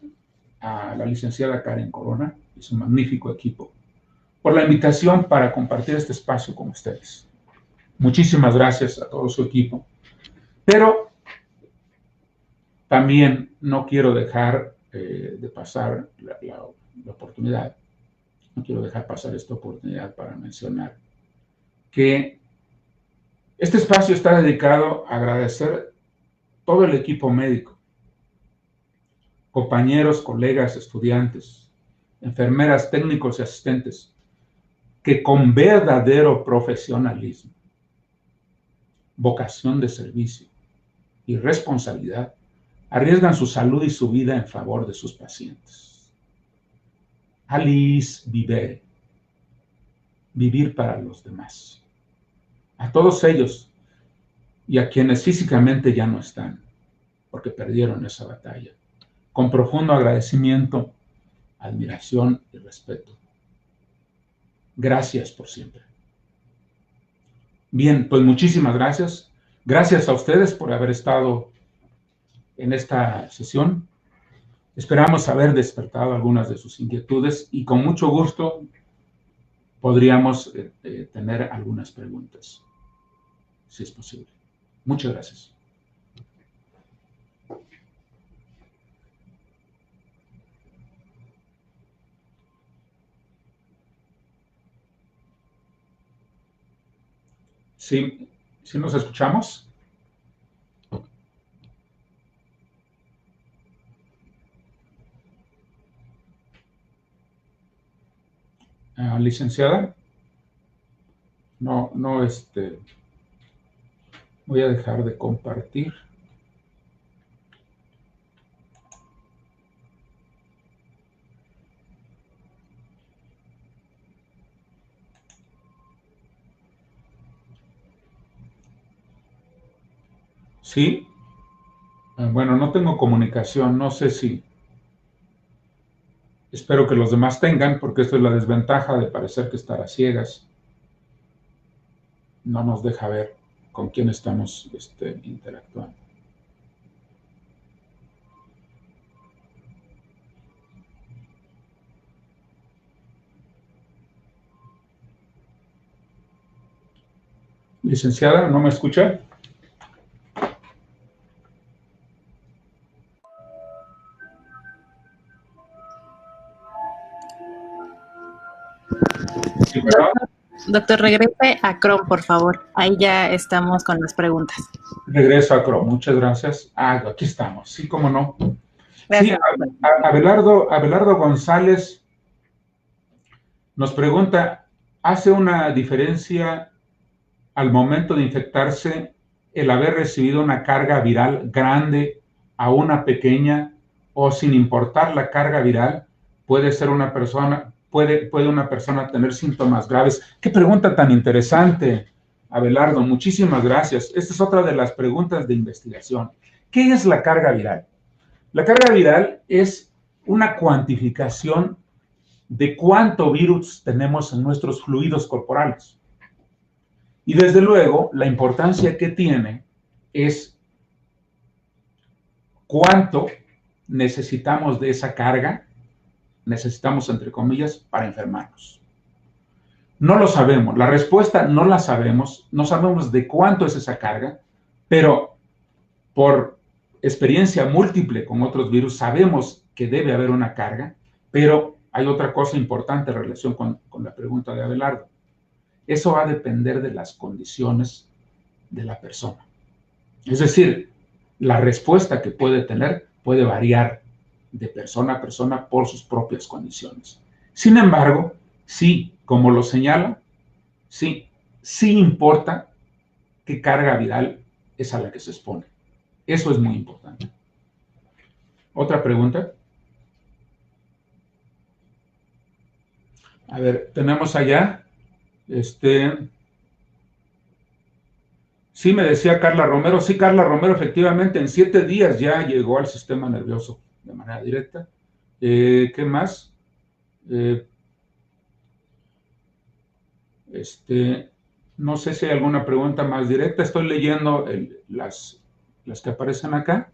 a la licenciada Karen Corona y su magnífico equipo por la invitación para compartir este espacio con ustedes. Muchísimas gracias a todo su equipo, pero también no quiero dejar de pasar la oportunidad, no quiero dejar pasar esta oportunidad para mencionar que este espacio está dedicado a agradecer todo el equipo médico, compañeros, colegas, estudiantes, enfermeras, técnicos y asistentes, que con verdadero profesionalismo, vocación de servicio y responsabilidad arriesgan su salud y su vida en favor de sus pacientes. Alice vivere, vivir para los demás. A todos ellos y a quienes físicamente ya no están, porque perdieron esa batalla, con profundo agradecimiento, admiración y respeto. Gracias por siempre. Bien, pues muchísimas gracias. Gracias a ustedes por haber estado en esta sesión. Esperamos haber despertado algunas de sus inquietudes y con mucho gusto podríamos tener algunas preguntas, si es posible. Muchas gracias. ¿Sí, sí nos escuchamos? Licenciada, no, voy a dejar de compartir. Sí, bueno, no tengo comunicación, no sé si, espero que los demás tengan, porque esto es la desventaja de parecer que estar a ciegas. No nos deja ver con quién estamos interactuando. Licenciada, ¿no me escucha? Sí, ¿verdad? Doctor, regrese a Chrome, por favor. Ahí ya estamos con las preguntas. Regreso a Chrome, muchas gracias. Aquí estamos, sí, cómo no. Gracias. Sí, Abelardo González nos pregunta, ¿hace una diferencia al momento de infectarse el haber recibido una carga viral grande a una pequeña, o sin importar la carga viral, puede una persona tener síntomas graves? Qué pregunta tan interesante, Abelardo, muchísimas gracias. Esta es otra de las preguntas de investigación. ¿Qué es la carga viral? La carga viral es una cuantificación de cuánto virus tenemos en nuestros fluidos corporales. Y desde luego, la importancia que tiene es cuánto necesitamos de esa carga, necesitamos entre comillas, para enfermarnos. No lo sabemos, la respuesta no la sabemos, no sabemos de cuánto es esa carga, pero por experiencia múltiple con otros virus sabemos que debe haber una carga, pero hay otra cosa importante en relación con la pregunta de Abelardo. Eso va a depender de las condiciones de la persona. Es decir, la respuesta que puede tener puede variar de persona a persona por sus propias condiciones. Sin embargo, sí, como lo señala, sí importa qué carga viral es a la que se expone. Eso es muy importante. ¿Otra pregunta? A ver, tenemos allá, Sí, me decía Carla Romero. Sí, Carla Romero, efectivamente, en 7 días ya llegó al sistema nervioso de manera directa. ¿Qué más? Eh, no sé si hay alguna pregunta más directa. Estoy leyendo las que aparecen acá.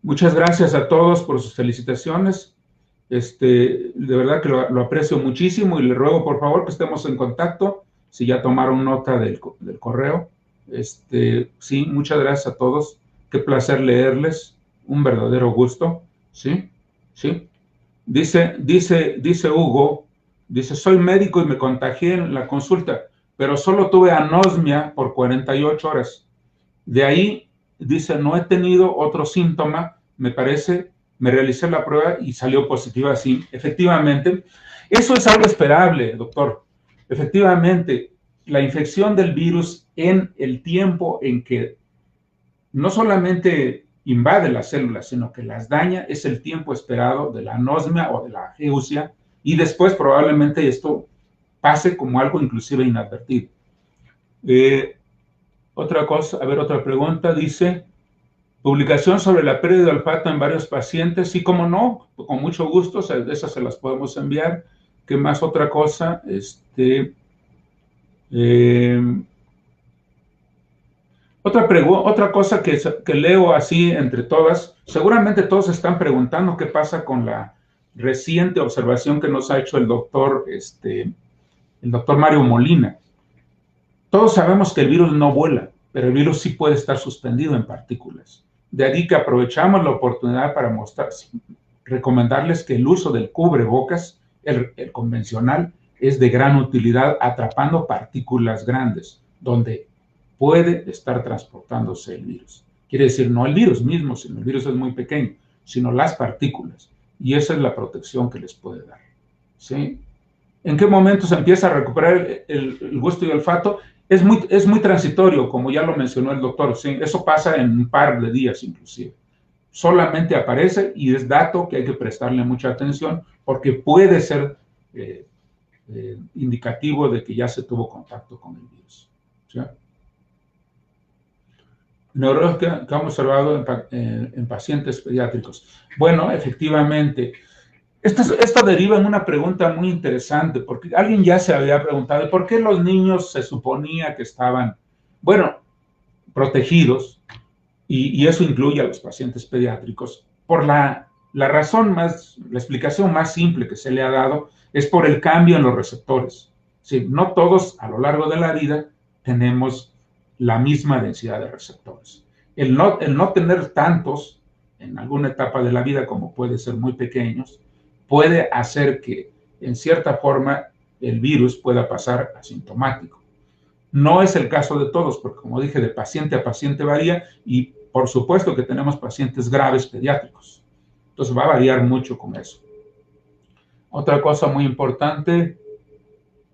Muchas gracias a todos por sus felicitaciones. De verdad que lo aprecio muchísimo y le ruego por favor que estemos en contacto. Si ya tomaron nota del correo. Sí, muchas gracias a todos. Qué placer leerles. Un verdadero gusto. Sí, sí. Dice Hugo, dice, soy médico y me contagié en la consulta, pero solo tuve anosmia por 48 horas. De ahí, dice, no he tenido otro síntoma, me parece, me realicé la prueba y salió positiva, sí, efectivamente. Eso es algo esperable, doctor. Efectivamente, la infección del virus en el tiempo en que no solamente invade las células, sino que las daña, es el tiempo esperado de la anosmia o de la ageusia, y después probablemente esto pase como algo inclusive inadvertido. Otra cosa, a ver, otra pregunta, dice, publicación sobre la pérdida de olfato en varios pacientes, sí, como no, con mucho gusto, esas se las podemos enviar. ¿Qué más? Otra cosa, otra cosa que leo así entre todas, seguramente todos están preguntando qué pasa con la reciente observación que nos ha hecho el doctor Mario Molina. Todos sabemos que el virus no vuela, pero el virus sí puede estar suspendido en partículas. De ahí que aprovechamos la oportunidad para recomendarles que el uso del cubrebocas, el convencional, es de gran utilidad atrapando partículas grandes, donde puede estar transportándose el virus. Quiere decir, no el virus mismo, sino el virus es muy pequeño, sino las partículas. Y esa es la protección que les puede dar. ¿Sí? ¿En qué momento se empieza a recuperar el gusto y el olfato? Es muy transitorio, como ya lo mencionó el doctor. ¿Sí? Eso pasa en un par de días inclusive. Solamente aparece y es dato que hay que prestarle mucha atención porque puede ser indicativo de que ya se tuvo contacto con el virus. ¿Sí? Neurología que hemos observado en pacientes pediátricos. Bueno, efectivamente, esto deriva en una pregunta muy interesante, porque alguien ya se había preguntado, ¿por qué los niños se suponía que estaban, bueno, protegidos? Y eso incluye a los pacientes pediátricos. Por la explicación más simple que se le ha dado es por el cambio en los receptores. Sí, no todos a lo largo de la vida tenemos la misma densidad de receptores. El no tener tantos en alguna etapa de la vida, como puede ser muy pequeños, puede hacer que en cierta forma el virus pueda pasar asintomático. No es el caso de todos, porque como dije, de paciente a paciente varía y por supuesto que tenemos pacientes graves pediátricos. Entonces va a variar mucho con eso. Otra cosa muy importante,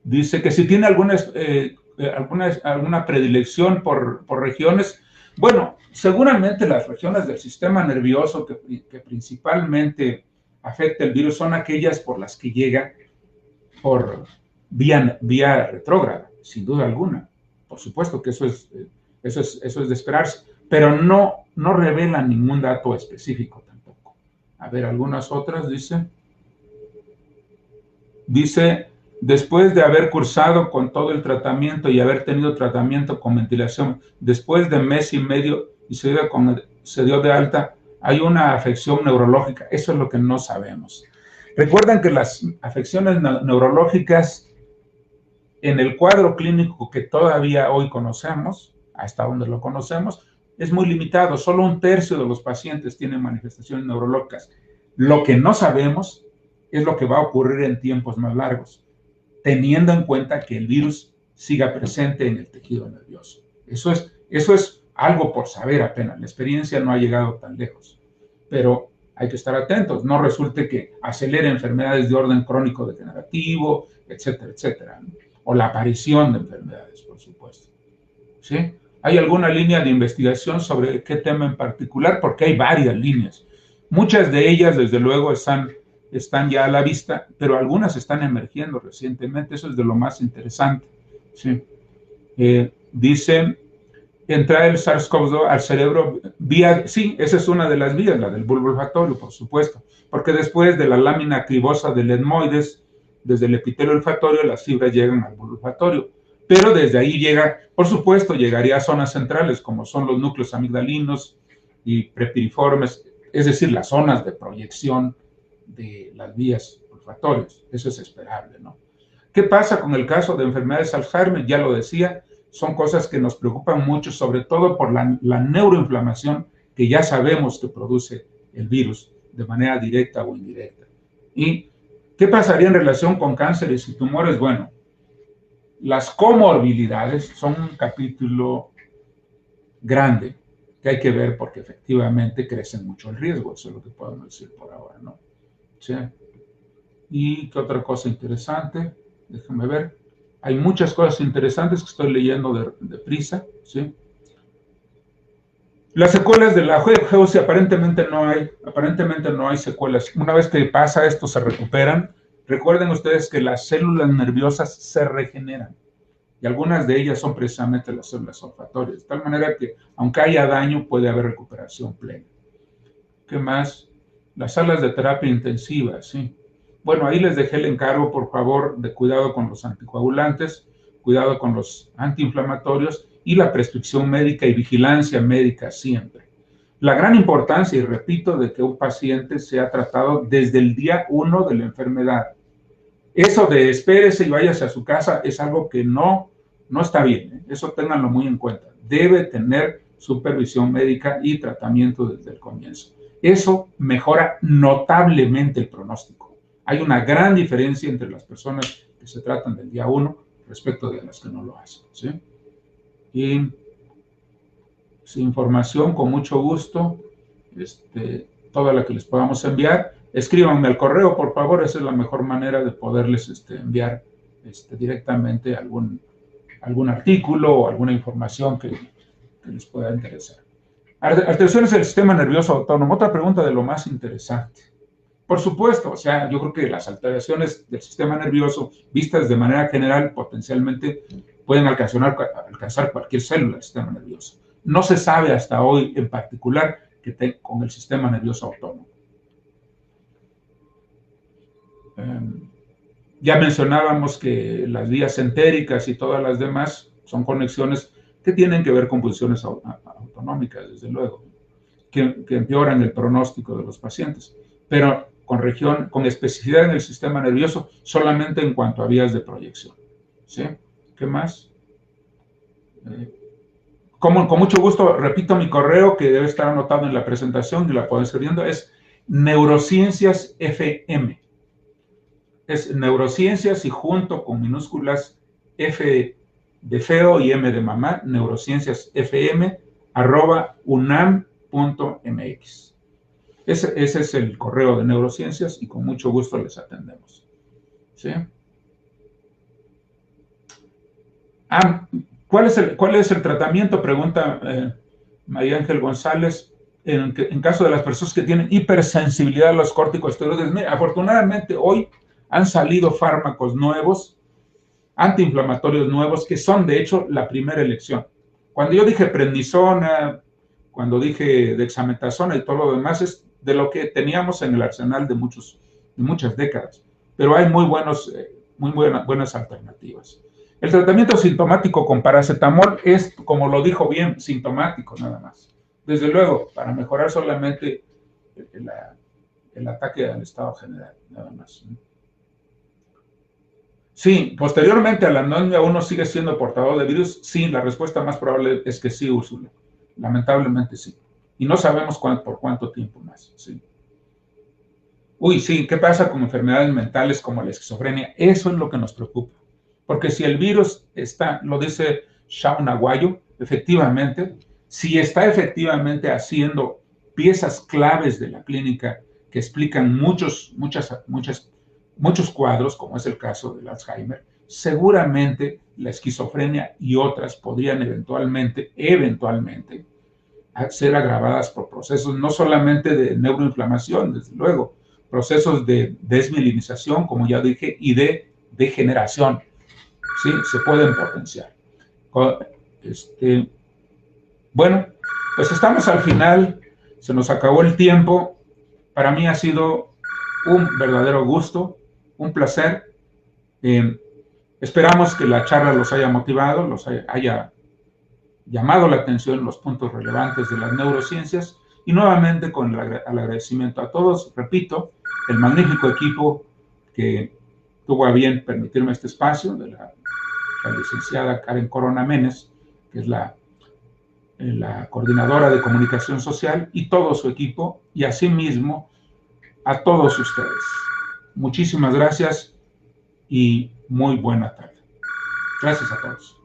dice que si tiene alguna predilección por regiones, bueno, seguramente las regiones del sistema nervioso que principalmente afecta el virus son aquellas por las que llega por vía retrógrada, sin duda alguna. Por supuesto que eso es de esperarse, pero no revela ningún dato específico tampoco. A ver, algunas otras, dice, después de haber cursado con todo el tratamiento y haber tenido tratamiento con ventilación, después de mes y medio y se dio de alta, hay una afección neurológica. Eso es lo que no sabemos. Recuerden que las afecciones neurológicas en el cuadro clínico que todavía hoy conocemos, hasta donde lo conocemos, es muy limitado. Solo 1/3 de los pacientes tienen manifestaciones neurológicas. Lo que no sabemos es lo que va a ocurrir en tiempos más largos, teniendo en cuenta que el virus siga presente en el tejido nervioso. Eso es algo por saber apenas. La experiencia no ha llegado tan lejos, pero hay que estar atentos. No resulte que acelere enfermedades de orden crónico degenerativo, etcétera, etcétera, ¿no? O la aparición de enfermedades, por supuesto. ¿Sí? ¿Hay alguna línea de investigación sobre qué tema en particular? Porque hay varias líneas. Muchas de ellas, desde luego, están ya a la vista, pero algunas están emergiendo recientemente. Eso es de lo más interesante. ¿Sí? Dice, entra el SARS-CoV-2 al cerebro vía, sí, esa es una de las vías, la del bulbo olfatorio, por supuesto, porque después de la lámina cribosa del etmoides, desde el epitelio olfatorio, las fibras llegan al bulbo olfatorio, pero desde ahí llega, por supuesto, llegaría a zonas centrales, como son los núcleos amigdalinos y prepiriformes, es decir, las zonas de proyección de las vías olfatorias. Eso es esperable, ¿no? ¿Qué pasa con el caso de enfermedades de Alzheimer? Ya lo decía, son cosas que nos preocupan mucho, sobre todo por la neuroinflamación que ya sabemos que produce el virus de manera directa o indirecta. ¿Y qué pasaría en relación con cánceres y tumores? Bueno, las comorbilidades son un capítulo grande que hay que ver porque efectivamente crecen mucho el riesgo, eso es lo que podemos decir por ahora, ¿no? ¿Sí? ¿Y qué otra cosa interesante? Déjenme ver. Hay muchas cosas interesantes que estoy leyendo deprisa, ¿sí? Las secuelas de la geusia aparentemente no hay secuelas. Una vez que pasa esto, se recuperan. Recuerden ustedes que las células nerviosas se regeneran y algunas de ellas son precisamente las células olfatorias, de tal manera que aunque haya daño puede haber recuperación plena. ¿Qué más? Las salas de terapia intensiva, ¿sí? Bueno, ahí les dejé el encargo, por favor, de cuidado con los anticoagulantes, cuidado con los antiinflamatorios y la prescripción médica y vigilancia médica siempre. La gran importancia, y repito, de que un paciente sea tratado desde el día 1 de la enfermedad. Eso de espérese y váyase a su casa es algo que no está bien, ¿eh? Eso ténganlo muy en cuenta. Debe tener supervisión médica y tratamiento desde el comienzo. Eso mejora notablemente el pronóstico. Hay una gran diferencia entre las personas que se tratan del día 1 respecto de las que no lo hacen, ¿sí? Y sin información, con mucho gusto, toda la que les podamos enviar, escríbanme al correo, por favor, esa es la mejor manera de poderles enviar directamente algún artículo o alguna información que les pueda interesar. Alteraciones del sistema nervioso autónomo, otra pregunta de lo más interesante. Por supuesto, o sea, yo creo que las alteraciones del sistema nervioso, vistas de manera general, potencialmente pueden alcanzar cualquier célula del sistema nervioso. No se sabe hasta hoy en particular con el sistema nervioso autónomo. Ya mencionábamos que las vías entéricas y todas las demás son conexiones que tienen que ver con funciones autonómicas, desde luego, que empeoran el pronóstico de los pacientes, pero con especificidad en el sistema nervioso solamente en cuanto a vías de proyección, ¿sí? ¿Qué más? Con mucho gusto, repito mi correo que debe estar anotado en la presentación y la pueden estar viendo, es Neurociencias FM. Es Neurociencias y junto con minúsculas F de feo y M de mamá, neurocienciasfm@unam.mx. Ese es el correo de Neurociencias y con mucho gusto les atendemos, ¿sí? ¿Cuál es el tratamiento? Pregunta María Ángel González. En caso de las personas que tienen hipersensibilidad a los corticosteroides, mira, afortunadamente hoy han salido fármacos nuevos, antiinflamatorios nuevos, que son de hecho la primera elección. Cuando yo dije prednisona, cuando dije dexametasona y todo lo demás, es de lo que teníamos en el arsenal de muchas décadas. Pero hay muy buenas alternativas. El tratamiento sintomático con paracetamol es, como lo dijo bien, sintomático nada más. Desde luego, para mejorar solamente el ataque al estado general, nada más. Sí, posteriormente a la anemia uno sigue siendo portador de virus. Sí, la respuesta más probable es que sí, Úrsula. Lamentablemente sí. Y no sabemos por cuánto tiempo más. Sí. Uy, sí, ¿qué pasa con enfermedades mentales como la esquizofrenia? Eso es lo que nos preocupa. Porque si el virus está, lo dice Shaun Aguayo, efectivamente, si está efectivamente haciendo piezas claves de la clínica que explican muchos cuadros, como es el caso del Alzheimer, seguramente la esquizofrenia y otras podrían eventualmente ser agravadas por procesos no solamente de neuroinflamación, desde luego, procesos de desmielinización, como ya dije, y de degeneración. Sí, se pueden potenciar. Bueno, pues estamos al final, se nos acabó el tiempo. Para mí ha sido un verdadero gusto, un placer. Esperamos que la charla los haya motivado, los haya llamado la atención los puntos relevantes de las neurociencias, y nuevamente con el agradecimiento a todos, repito, el magnífico equipo que tuvo a bien permitirme este espacio, de la licenciada Karen Corona Menes, que es la coordinadora de comunicación social, y todo su equipo, y asimismo a todos ustedes. Muchísimas gracias y muy buena tarde. Gracias a todos.